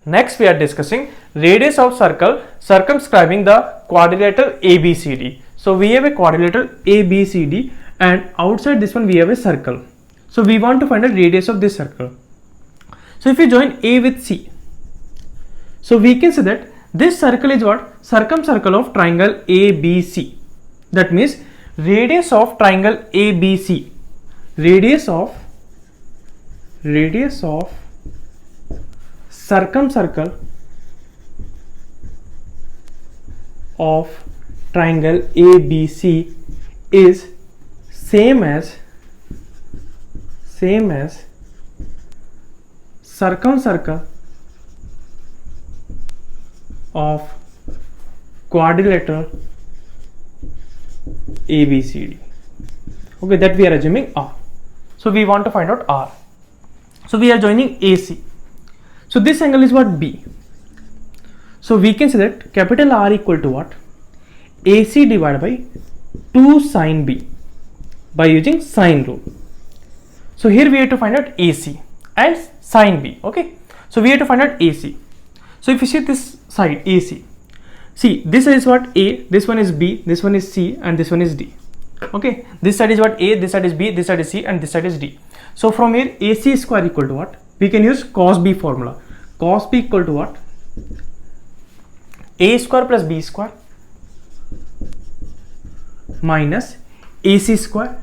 Next we are discussing radius of circle circumscribing the quadrilateral ABCD. So we have a quadrilateral ABCD and outside this one we have a circle. So we want to find the radius of this circle. So if we join A with C, so we can say that this circle is what? Circumcircle of triangle ABC. That means radius of triangle ABC, radius of circumcircle of triangle ABC is same as circumcircle of quadrilateral ABCD. Okay, that we are assuming R. So we want to find out R. So we are joining AC. So this angle is what? B. So we can say that capital R equal to what? AC divided by 2 sin B by using sine rule. So here we have to find out AC and sin B. Okay. So we have to find out AC. So if you see this side AC, see this is what? A, this one is B, this one is C and this one is D. Okay. This side is what? A, this side is B, this side is C and this side is D. So from here AC square equal to what? We can use cos B formula. Cos B equal to what? A square plus B square minus AC square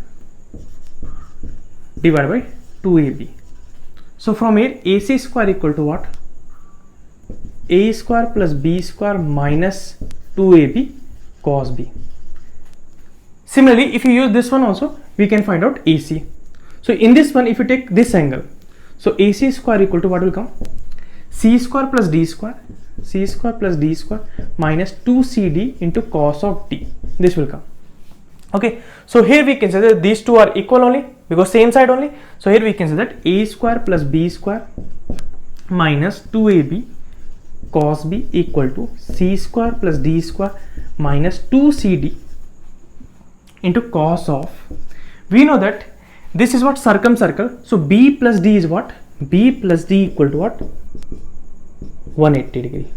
divided by 2AB. So from here AC square equal to what? A square plus B square minus 2AB cos B. Similarly, if you use this one also, we can find out AC. So in this one, if you take this angle, so AC square equal to what will come? C square plus D square, C square plus D square minus 2CD into cos of D. This will come. Okay. So here we can say that these two are equal only because same side only. So here we can say that A square plus B square minus 2AB cos B equal to C square plus D square minus 2CD into cos of, we know that this is what? Circumcircle. So B plus D is what? B plus D equal to what? 180 degree.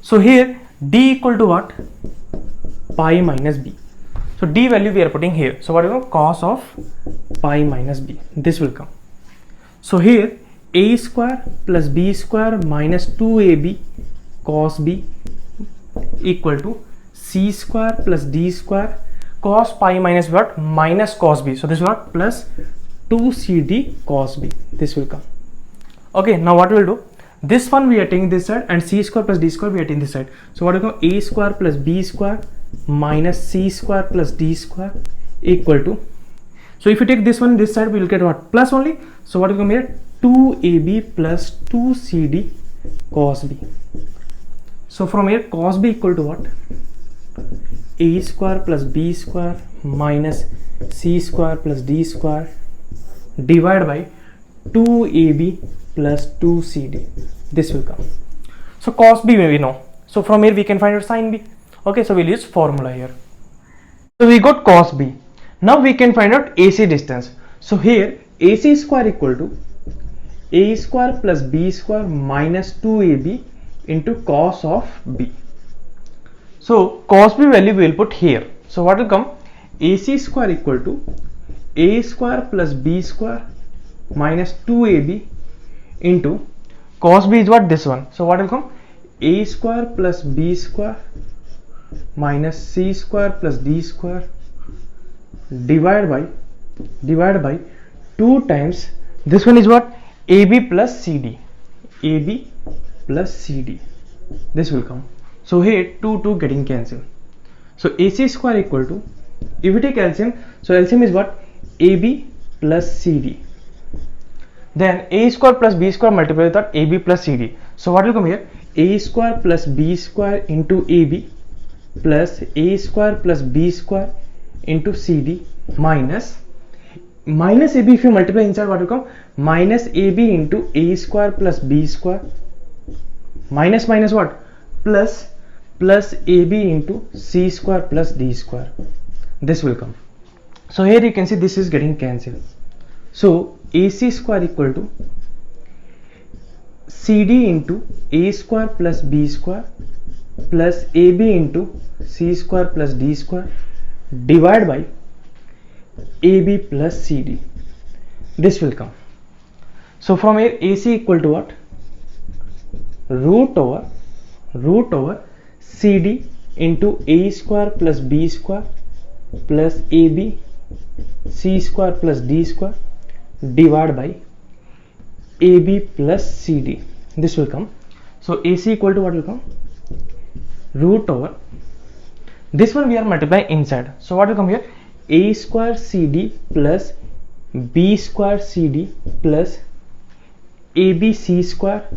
So here D equal to what? Pi minus B. So D value we are putting here. So what is cos of pi minus B? This will come. So here A square plus B square minus 2AB cos B equal to C square plus D square cos pi minus what? Minus cos B. So this is what? Plus 2CD cos B. This will come. Okay, now what we will do? This one we are taking this side and C square plus D square we are taking this side. So what will come? A square plus B square minus C square plus D square equal to, so if you take this one this side we will get what? Plus only. So what will come here? 2AB plus 2CD cos B. So from here cos B equal to what? A square plus B square minus C square plus D square divided by 2AB plus 2CD. This will come. So cos B we know. So from here we can find out sin B. Okay, so we'll use formula here. So we got cos B. Now we can find out AC distance. So here AC square equal to A square plus B square minus 2AB into cos of B. So cos B value we will put here. So what will come? AC square equal to A square plus B square minus 2AB into cos B is what? This one. So what will come? A square plus B square minus C square plus D square divided by 2 times, this one is what? AB plus CD. AB plus CD. This will come. So here 2 getting cancelled. So AC square equal to, if we take LCM, so LCM is what? AB plus CD. Then A square plus B square multiplied with AB plus CD. So what will come here? A square plus B square into AB plus A square plus B square into CD minus AB. If you multiply inside, what will come? Minus AB into A square plus B square minus what? Plus AB into C square plus D square. This will come. So here you can see this is getting cancelled. So AC square equal to CD into A square plus B square plus AB into C square plus D square divided by AB plus CD. This will come. So from here AC equal to what? Root over CD into A square plus B square plus AB C square plus D square divided by AB plus CD. This will come. So AC equal to what will come? Root over. This one we are multiplying inside. So what will come here? A square CD plus B square CD plus AB C square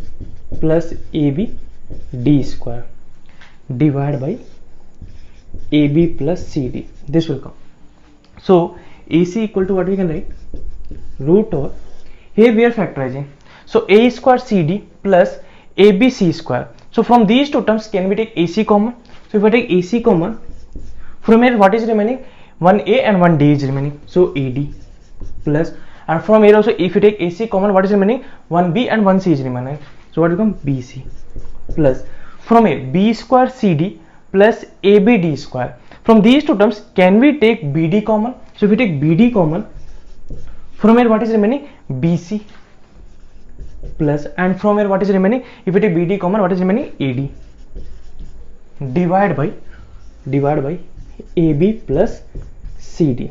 plus AB D square divided by AB plus CD. This will come. So AC equal to what we can write? Root over. Here we are factorizing. So A square CD plus AB C square. So from these two terms, can we take AC common? So if I take AC common, from here what is remaining? 1A and 1D is remaining. So AD plus, and from here also if you take AC common, what is remaining? 1B and 1C is remaining. So what will come? BC plus, from here B square CD plus ABD square. From these two terms, can we take BD common? So if we take BD common, from here what is remaining? BC plus, and from here what is remaining? If we take BD common, what is remaining? AD divided by AB plus CD.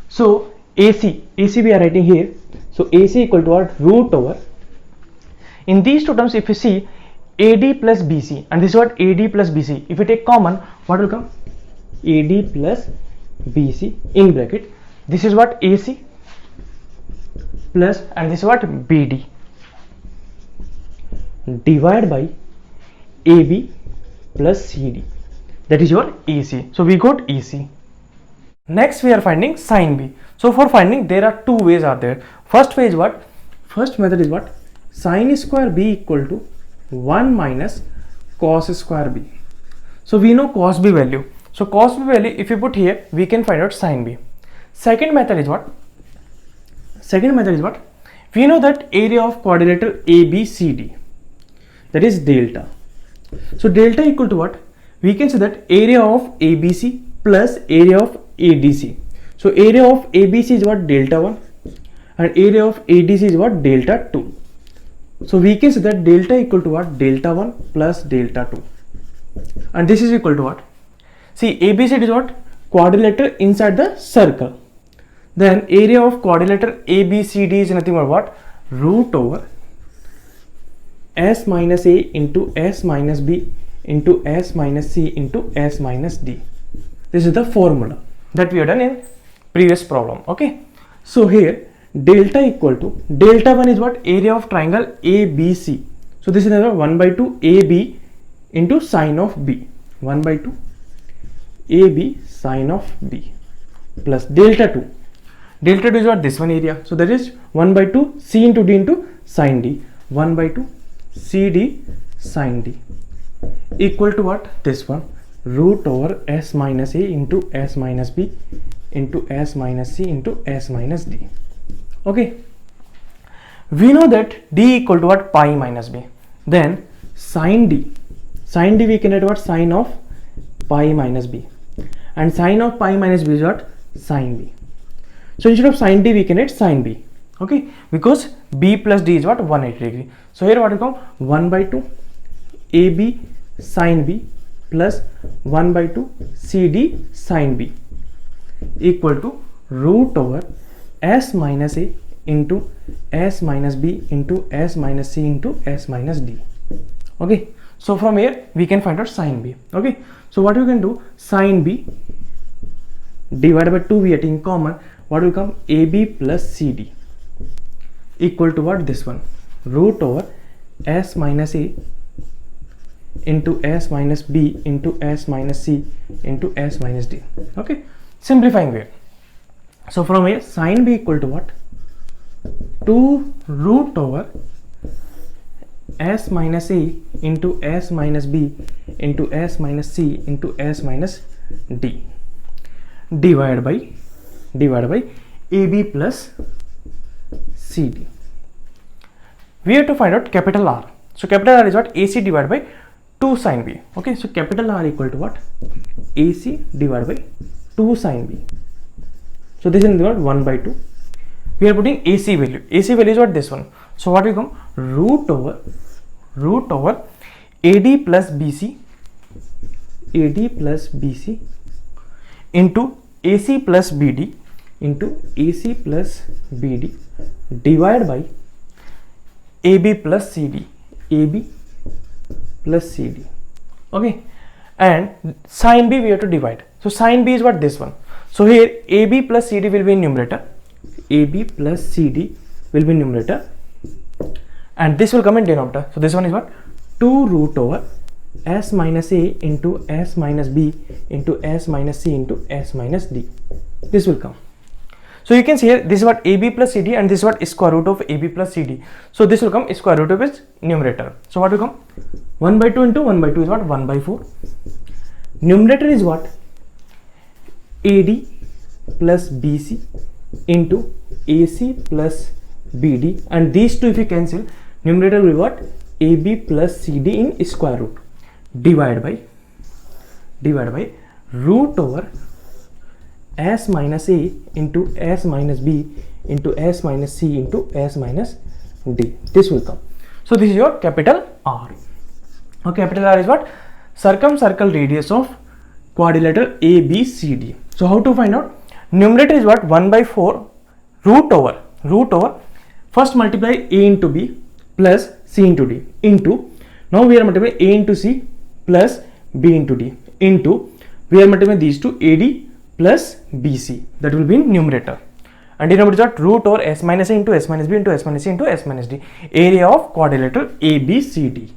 So AC we are writing here. So AC equal to what? Root over. In these two terms, if you see AD plus BC, and this is what? AD plus BC. If you take common, what will come? AD plus BC in bracket. This is what? AC plus, and this is what? BD divided by AB plus CD. That is your AC. So we got EC. Next we are finding sin B. So for finding, there are two ways are there. First way is what? First method is what? Sin square B equal to 1 minus cos square B. So we know cos B value. So cos B value, if you put here, we can find out sin B. Second method is what? We know that area of quadrilateral ABCD, that is delta. So delta equal to what? We can say that area of ABC plus area of ADC. So area of ABC is what? Delta 1, and area of ADC is what? Delta 2. So we can say that delta equal to what? Delta 1 plus delta 2, and this is equal to what? See, ABC is what? Quadrilateral inside the circle. Then area of quadrilateral ABCD is nothing but what? Root over S minus A into S minus B into S minus C into S minus D. This is the formula that we have done in previous problem. Okay. So here delta equal to, delta 1 is what? Area of triangle ABC. So this is another 1 by 2 AB into sine of B. 1 by 2 AB sine of B plus delta 2. Delta 2 is what? This one area. So that is 1 by 2 C into D into sine D. 1 by 2 CD sine D equal to what? This one, root over S minus A into S minus B into S minus C into S minus D. Okay. We know that D equal to what? Pi minus B. Then sine D we can write what? Sine of pi minus B, and sine of pi minus B is what? Sine B. So instead of sine D we can write sine B. Okay, because B plus D is what? 180 degree. So here what will come? 1 by 2 AB sine B plus 1 by 2 CD sine B equal to root over S minus A into S minus B into S minus C into S minus D. Okay, so from here we can find out sine B. Okay, so what you can do? Sine B divided by 2 we are taking common. What will come? AB plus CD equal to what? This one, root over S minus A into S minus B into S minus C into S minus D. Okay, simplifying way. So from here sine B equal to what? 2 root over S minus A into S minus B into S minus C into S minus D divided by divided by AB plus CD. We have to find out capital R. So capital R is what? AC divided by 2 sin B. Okay, so capital R equal to what? AC divided by 2 sin B. So this is what? 1 by 2. We are putting AC value. AC value is what? This one. So what will come? Root over AD plus BC into AC plus BD divided by AB plus CD. Okay, and sin B we have to divide. So sin B is what? This one. So here AB plus CD will be in numerator. And this will come in denominator. So this one is what? 2 root over S minus A into S minus B into S minus C into S minus D. This will come. So you can see here, this is what? AB plus CD, and this is what? Square root of AB plus CD. So this will come square root of its numerator. So what will come? 1 by 2 into 1 by 2 is what? 1 by 4. Numerator is what? AD plus BC into AC plus BD, and these two if you cancel, numerator will be what? AB plus CD in square root divided by root over S minus A into S minus B into S minus C into S minus D. This will come. So this is your capital R. Okay, capital R is what? Circumcircle radius of quadrilateral ABCD. So how to find out? Numerator is what? 1 by 4 root over first multiply A into B plus C into D into, now we are multiplying A into C plus B into D into, we are multiplying these two, AD plus BC, that will be in numerator, and denominator is what? Root over S minus A into S minus B into S minus C into S minus D, area of quadrilateral ABCD.